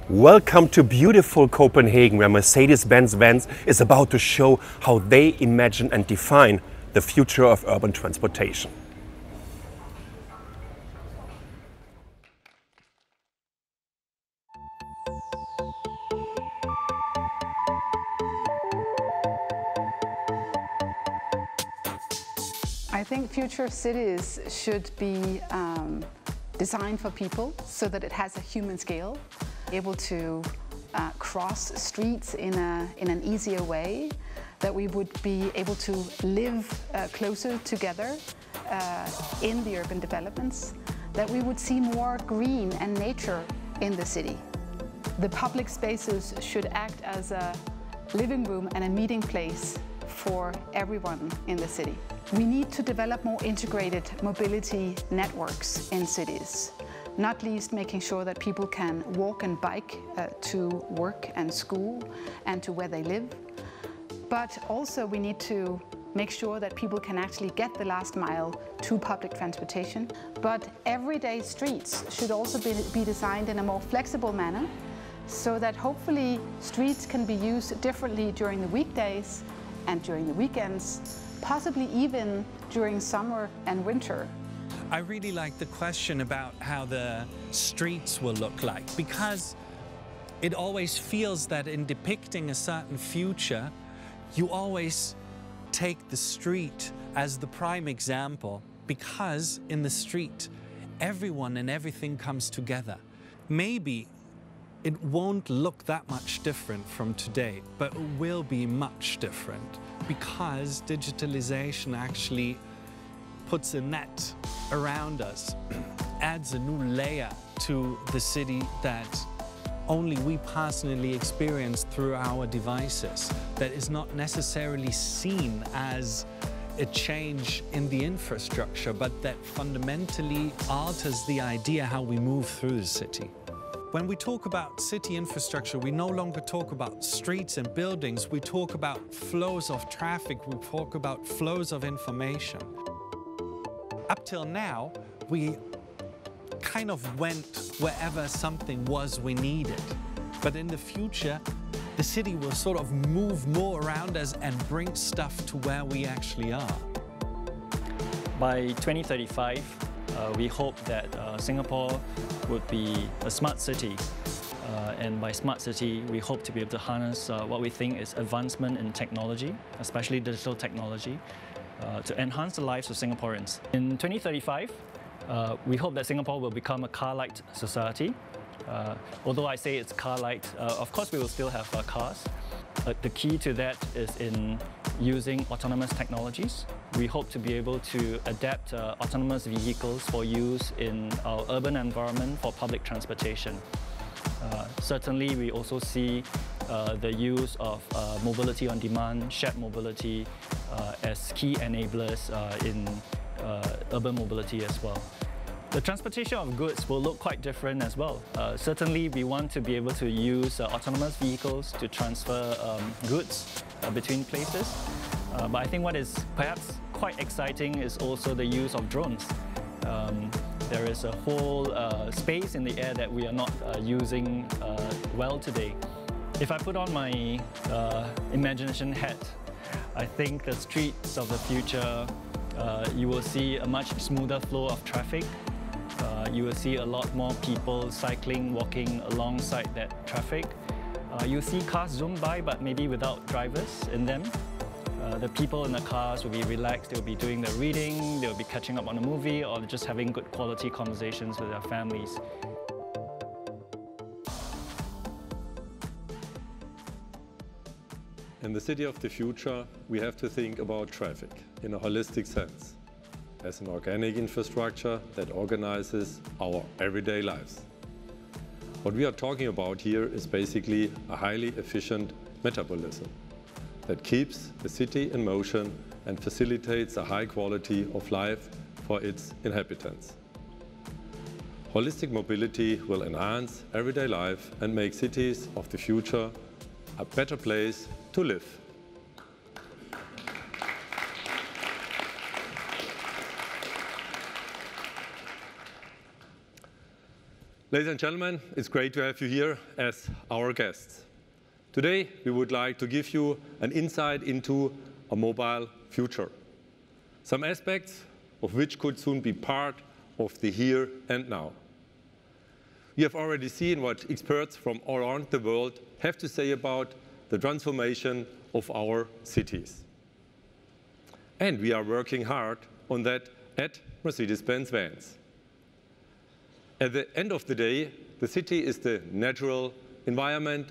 Welcome to beautiful Copenhagen, where Mercedes-Benz Vans is about to show how they imagine and define the future of urban transportation. I think future cities should be designed for people so that it has a human scale, able to cross streets in an easier way, that we would be able to live closer together in the urban developments, that we would see more green and nature in the city. The public spaces should act as a living room and a meeting place for everyone in the city. We need to develop more integrated mobility networks in cities, not least making sure that people can walk and bike to work and school and to where they live. But also we need to make sure that people can actually get the last mile to public transportation. But everyday streets should also be designed in a more flexible manner, so that hopefully streets can be used differently during the weekdays and during the weekends, possibly even during summer and winter. I really like the question about how the streets will look like, because it always feels that in depicting a certain future, you always take the street as the prime example, because in the street, everyone and everything comes together. Maybe it won't look that much different from today, but it will be much different, because digitalisation actually puts a net around us, adds a new layer to the city that only we personally experience through our devices, that is not necessarily seen as a change in the infrastructure, but that fundamentally alters the idea how we move through the city. When we talk about city infrastructure, we no longer talk about streets and buildings, we talk about flows of traffic, we talk about flows of information. Up till now, we kind of went wherever something was we needed. But in the future, the city will sort of move more around us and bring stuff to where we actually are. By 2035, we hope that Singapore would be a smart city. And by smart city, we hope to be able to harness what we think is advancement in technology, especially digital technology, to enhance the lives of Singaporeans. In 2035, we hope that Singapore will become a car-light society. Although I say it's car-light, of course we will still have cars. But the key to that is in using autonomous technologies. We hope to be able to adapt autonomous vehicles for use in our urban environment for public transportation. Certainly, we also see the use of mobility on demand, shared mobility, as key enablers in urban mobility as well. The transportation of goods will look quite different as well. Certainly, we want to be able to use autonomous vehicles to transfer goods between places. But I think what is perhaps quite exciting is also the use of drones. There is a whole space in the air that we are not using well today. If I put on my imagination hat, I think the streets of the future, you will see a much smoother flow of traffic. You will see a lot more people cycling, walking alongside that traffic. You'll see cars zoom by, but maybe without drivers in them. The people in the cars will be relaxed, they'll be doing their reading, they'll be catching up on a movie, or just having good quality conversations with their families. In the city of the future, we have to think about traffic in a holistic sense, as an organic infrastructure that organizes our everyday lives. What we are talking about here is basically a highly efficient metabolism that keeps the city in motion and facilitates a high quality of life for its inhabitants. Holistic mobility will enhance everyday life and make cities of the future a better place to live. Ladies and gentlemen, it's great to have you here as our guests. Today, we would like to give you an insight into a mobile future, some aspects of which could soon be part of the here and now. We have already seen what experts from all around the world have to say about the transformation of our cities. And we are working hard on that at Mercedes-Benz Vans. At the end of the day, the city is the natural environment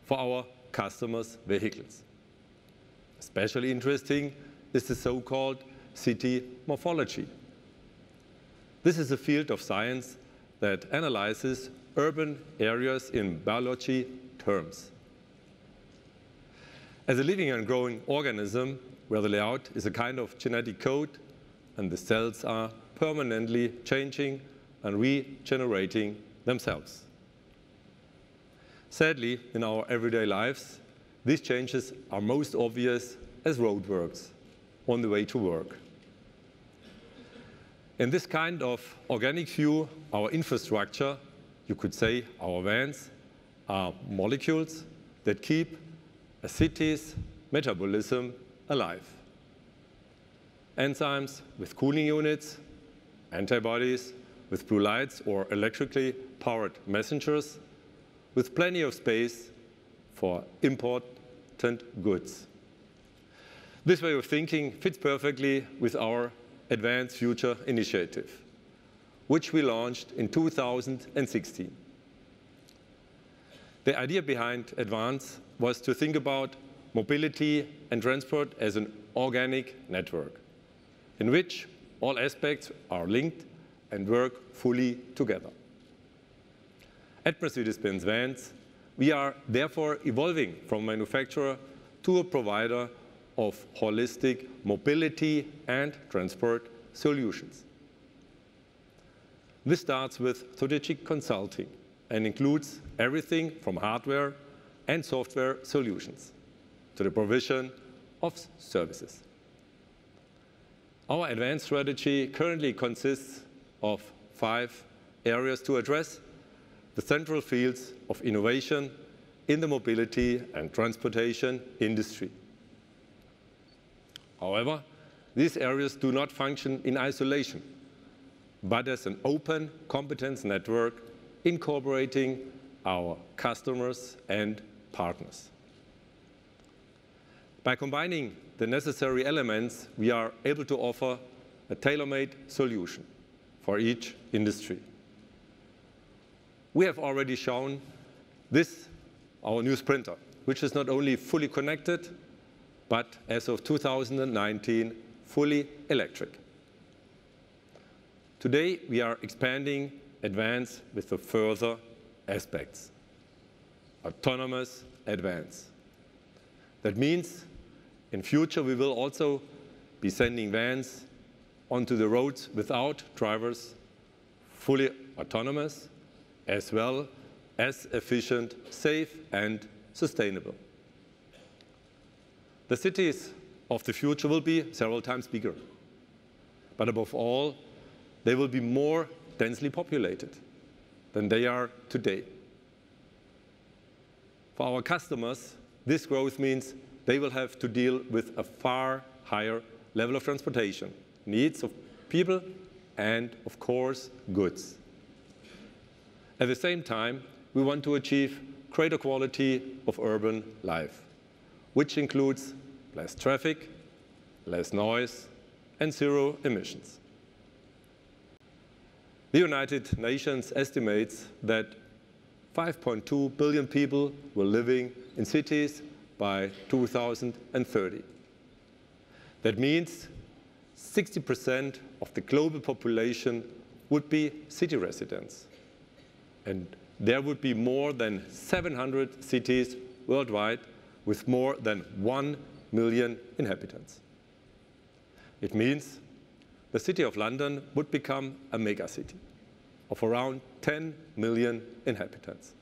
for our customers' vehicles. Especially interesting is the so-called city morphology. This is a field of science that analyzes urban areas in biology terms. As a living and growing organism, where the layout is a kind of genetic code and the cells are permanently changing and regenerating themselves. Sadly, in our everyday lives, these changes are most obvious as roadworks on the way to work. In this kind of organic view, our infrastructure, you could say our vans, are molecules that keep a city's metabolism alive. Enzymes with cooling units, antibodies with blue lights or electrically powered messengers, with plenty of space for important goods. This way of thinking fits perfectly with our Advanced Future initiative, which we launched in 2016. The idea behind Advance was to think about mobility and transport as an organic network, in which all aspects are linked and work fully together. At Mercedes-Benz Vans, we are therefore evolving from manufacturer to a provider of holistic mobility and transport solutions. This starts with strategic consulting and includes everything from hardware and software solutions to the provision of services. Our advanced strategy currently consists of 5 areas to address the central fields of innovation in the mobility and transportation industry. However, these areas do not function in isolation, but as an open competence network incorporating our customers and partners. By combining the necessary elements, we are able to offer a tailor-made solution for each industry. We have already shown this, our new Sprinter, which is not only fully connected, but as of 2019, fully electric. Today, we are expanding Advance with the further aspects. Autonomous Advance. That means in future, we will also be sending vans onto the roads without drivers, fully autonomous, as well as efficient, safe, and sustainable. The cities of the future will be several times bigger. But above all, they will be more densely populated than they are today. For our customers, this growth means they will have to deal with a far higher level of transportation, needs of people, and, of course, goods. At the same time, we want to achieve greater quality of urban life, which includes less traffic, less noise, and zero emissions. The United Nations estimates that 5.2 billion people will living in cities by 2030. That means 60% of the global population would be city residents. And there would be more than 700 cities worldwide with more than 1 million inhabitants. It means the city of London would become a megacity of around 10 million inhabitants.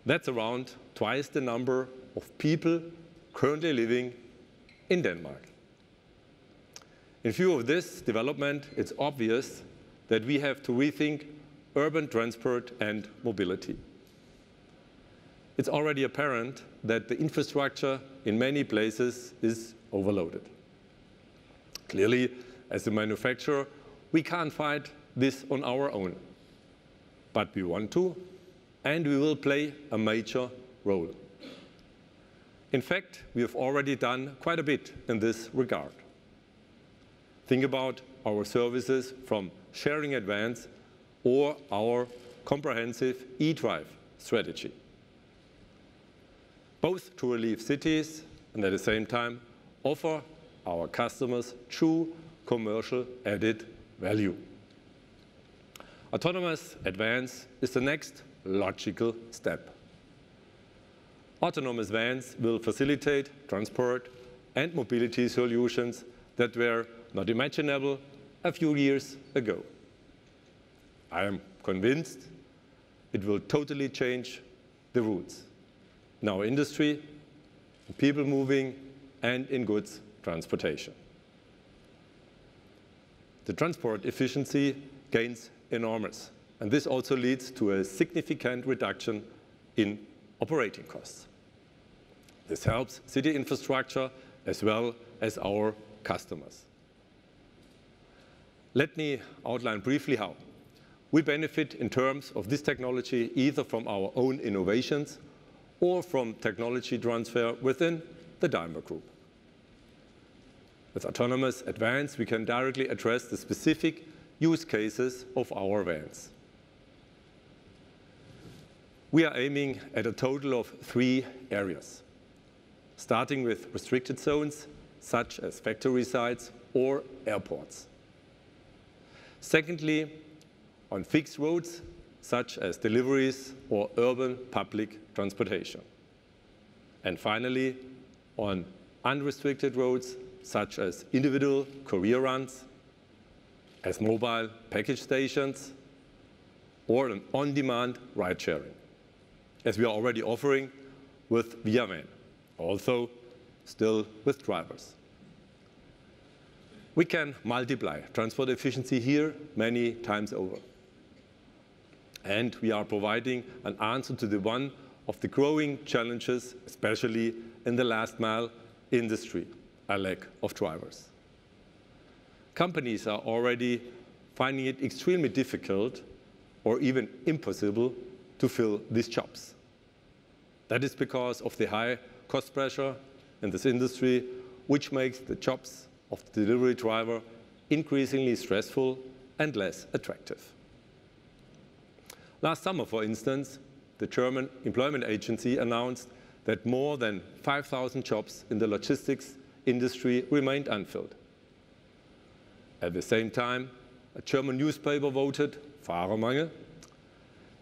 That's around twice the number of people currently living in Denmark. In view of this development, it's obvious that we have to rethink urban transport and mobility. It's already apparent that the infrastructure in many places is overloaded. Clearly, as a manufacturer, we can't fight this on our own. But we want to, and we will play a major role. In fact, we have already done quite a bit in this regard. Think about our services from sharing advance or our comprehensive e-drive strategy. Both to relieve cities and at the same time offer our customers true commercial added value. Autonomous advance is the next logical step. Autonomous vans will facilitate transport and mobility solutions that were not imaginable a few years ago. I am convinced it will totally change the routes in our industry, in people moving, and in goods transportation. The transport efficiency gains enormous, and this also leads to a significant reduction in operating costs. This helps city infrastructure as well as our customers. Let me outline briefly how. We benefit in terms of this technology either from our own innovations or from technology transfer within the Daimler Group. With autonomous advance, we can directly address the specific use cases of our vans. We are aiming at a total of 3 areas, starting with restricted zones, such as factory sites or airports. Secondly, on fixed roads, such as deliveries or urban public transportation. And finally, on unrestricted roads, such as individual courier runs, as mobile package stations, or an on-demand ride-sharing, as we are already offering with Via Van, also still with drivers. We can multiply transport efficiency here many times over. And we are providing an answer to one of the growing challenges, especially in the last mile industry, a lack of drivers. Companies are already finding it extremely difficult or even impossible to fill these jobs. That is because of the high cost pressure in this industry, which makes the jobs of the delivery driver increasingly stressful and less attractive. Last summer, for instance, the German Employment Agency announced that more than 5,000 jobs in the logistics industry remained unfilled. At the same time, a German newspaper voted Fahrermangel,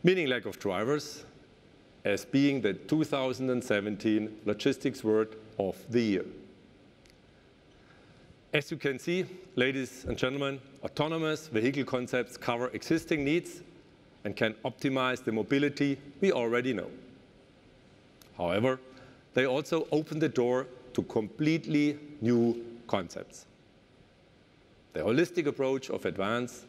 meaning lack of drivers, as being the 2017 Logistics Word of the Year. As you can see, ladies and gentlemen, autonomous vehicle concepts cover existing needs and can optimize the mobility we already know. However, they also open the door to completely new concepts. The holistic approach of advance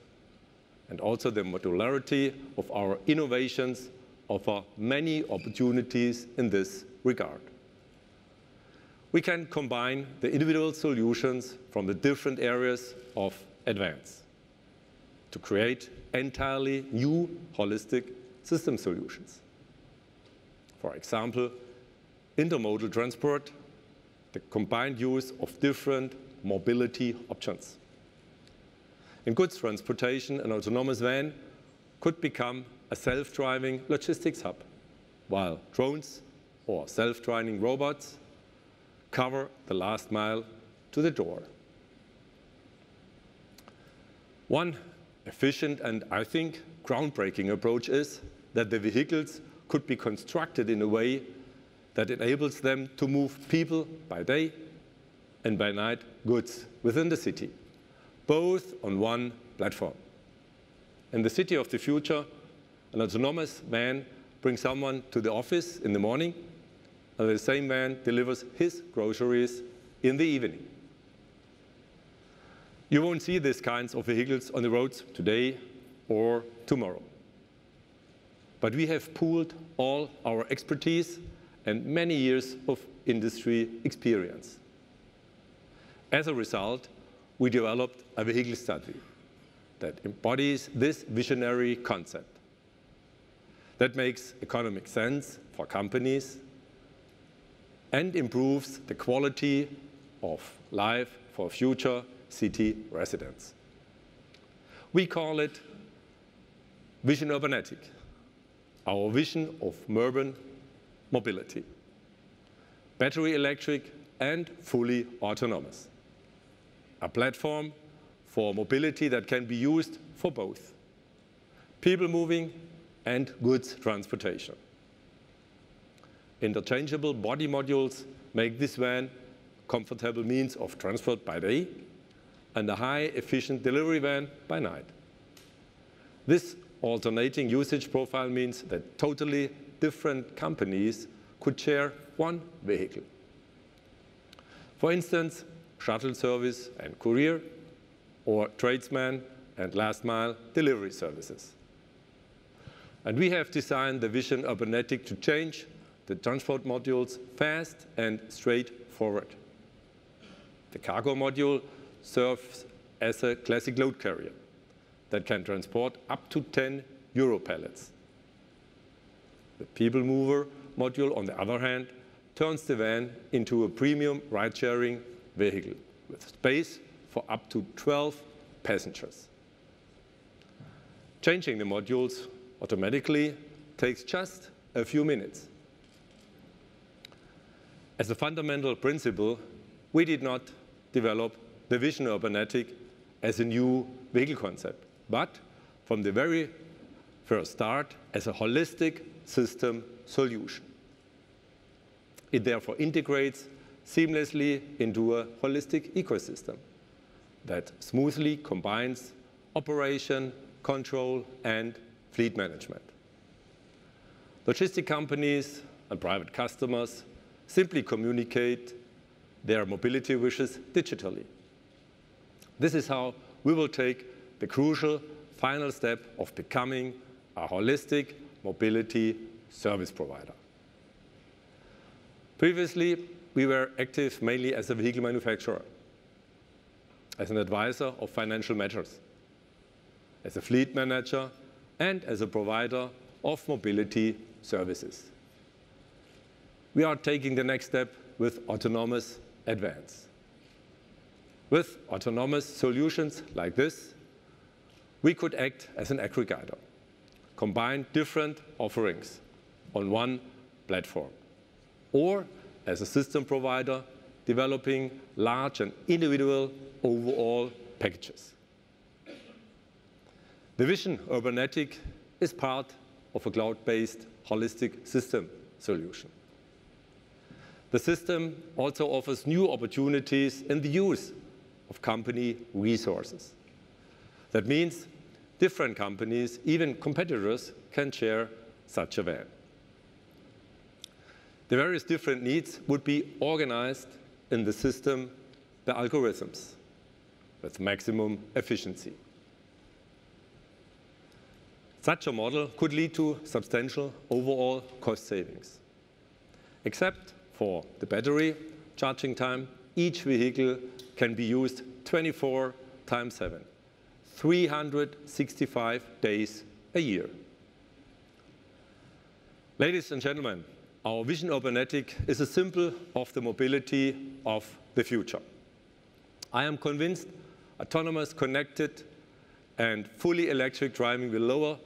and also the modularity of our innovations offer many opportunities in this regard. We can combine the individual solutions from the different areas of advance to create entirely new holistic system solutions. For example, intermodal transport, the combined use of different mobility options. In goods transportation, an autonomous van could become a self-driving logistics hub, while drones or self-driving robots cover the last mile to the door. One efficient and, I think, groundbreaking approach is that the vehicles could be constructed in a way that enables them to move people by day and by night goods within the city, both on one platform. In the city of the future, an autonomous van brings someone to the office in the morning, and the same van delivers his groceries in the evening. You won't see these kinds of vehicles on the roads today or tomorrow. but we have pooled all our expertise and many years of industry experience. As a result, we developed a vehicle study that embodies this visionary concept, that makes economic sense for companies and improves the quality of life for future city residents. We call it Vision URBANETIC, our vision of urban mobility, battery electric and fully autonomous. A platform for mobility that can be used for both people moving and goods transportation. Interchangeable body modules make this van a comfortable means of transport by day and a high-efficient delivery van by night. This alternating usage profile means that totally different companies could share one vehicle. For instance, shuttle service and courier, or tradesman and last-mile delivery services. And we have designed the Vision URBANETIC to change the transport modules fast and straightforward. The cargo module serves as a classic load carrier that can transport up to 10 Euro pallets. The people mover module, on the other hand, turns the van into a premium ride-sharing vehicle with space for up to 12 passengers. Changing the modules automatically takes just a few minutes. As a fundamental principle, we did not develop the Vision URBANETIC as a new vehicle concept, but from the very first start as a holistic system solution. It therefore integrates seamlessly into a holistic ecosystem that smoothly combines operation, control, and fleet management. Logistic companies and private customers simply communicate their mobility wishes digitally. This is how we will take the crucial final step of becoming a holistic mobility service provider. Previously, we were active mainly as a vehicle manufacturer, as an advisor of financial matters, as a fleet manager, and as a provider of mobility services. We are taking the next step with autonomous advance. With autonomous solutions like this, we could act as an aggregator, combine different offerings on one platform, or as a system provider, developing large and individual overall packages. The Vision URBANETIC is part of a cloud-based holistic system solution. The system also offers new opportunities in the use of company resources. That means different companies, even competitors, can share such a van. The various different needs would be organized in the system, the algorithms, with maximum efficiency. Such a model could lead to substantial overall cost savings. Except for the battery charging time, each vehicle can be used 24/7, 365 days a year. Ladies and gentlemen, our Vision URBANETIC is a symbol of the mobility of the future. I am convinced autonomous, connected, and fully electric driving will lower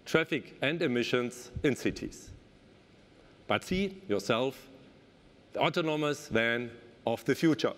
traffic and emissions in cities. But see yourself, the autonomous van of the future.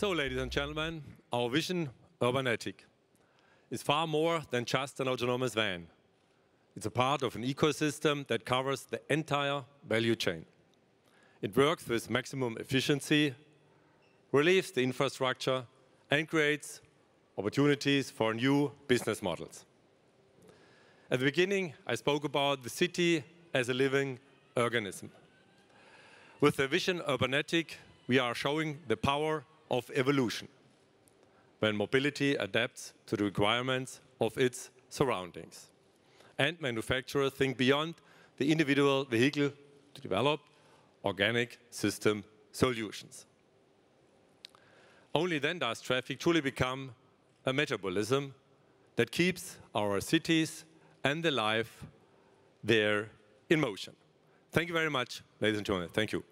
So, ladies and gentlemen, our Vision URBANETIC is far more than just an autonomous van. It's a part of an ecosystem that covers the entire value chain. It works with maximum efficiency, relieves the infrastructure, and creates opportunities for new business models. At the beginning, I spoke about the city as a living organism. With the Vision URBANETIC, we are showing the power of evolution, when mobility adapts to the requirements of its surroundings. And manufacturers think beyond the individual vehicle to develop organic system solutions. Only then does traffic truly become a metabolism that keeps our cities and the life there in motion. Thank you very much, ladies and gentlemen. Thank you.